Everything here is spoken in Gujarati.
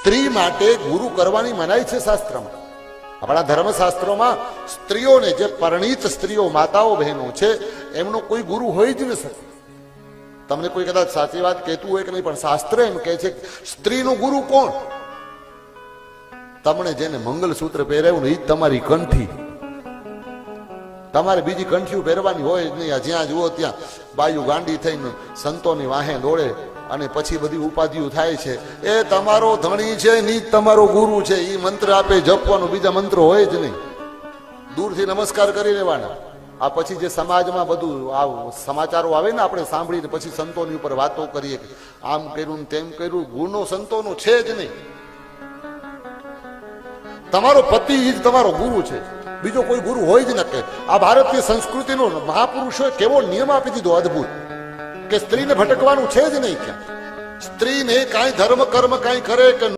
સ્ત્રી માટે ગુરુ કરવાની મનાઈ છે શાસ્ત્રમાં. આપણા ધર્મશાસ્ત્રોમાં સ્ત્રીઓને, જે પરિણીત સ્ત્રીઓ માતાઓ બહેનો છે, એમનો કોઈ ગુરુ હોય જ ન શકે. તમને કોઈ કદાચ સાચી વાત કહેતું હોય કે નહીં, પણ શાસ્ત્ર એમ કહે છે સ્ત્રીનો ગુરુ કોણ? તમને જેને મંગલસૂત્ર પહેરાવ્યું ને એ જ તમારી કંઠી. તમારે બીજી કંઠીઓ પહેરવાની હોય જ નહીં. જ્યાં જુઓ ત્યાં બાયુ ગાંડી થઈને સંતોની વાહે દોડે અને પછી બધી ઉપાધિઓ થાય છે. એ તમારો ધણી છે, ની તમારો ગુરુ છે. એ મંત્ર આપે જપવાનો, બીજા મંત્રો હોય જ નહીં. દૂરથી નમસ્કાર કરી લેવાના. આ પછી જે સમાજમાં બધું આ સમાચારો આવે ને, આપણે સાંભળીને પછી સંતોની ઉપર વાતો કરીએ કે આમ કર્યું તેમ કર્યું. ગુનો સંતોનો છે જ નહીં. તમારો પતિ જ તમારો ગુરુ છે, બીજો કોઈ ગુરુ હોય જ ન કે. આ ભારતીય સંસ્કૃતિનો મહાપુરુષોએ કેવો નિયમ આપી દીધો અદભુત, કે સ્ત્રીને ભટકવાનું છે જ નહીં. ક્યાં સ્ત્રીને કાંઈ ધર્મ કર્મ કાંઈ કરે કે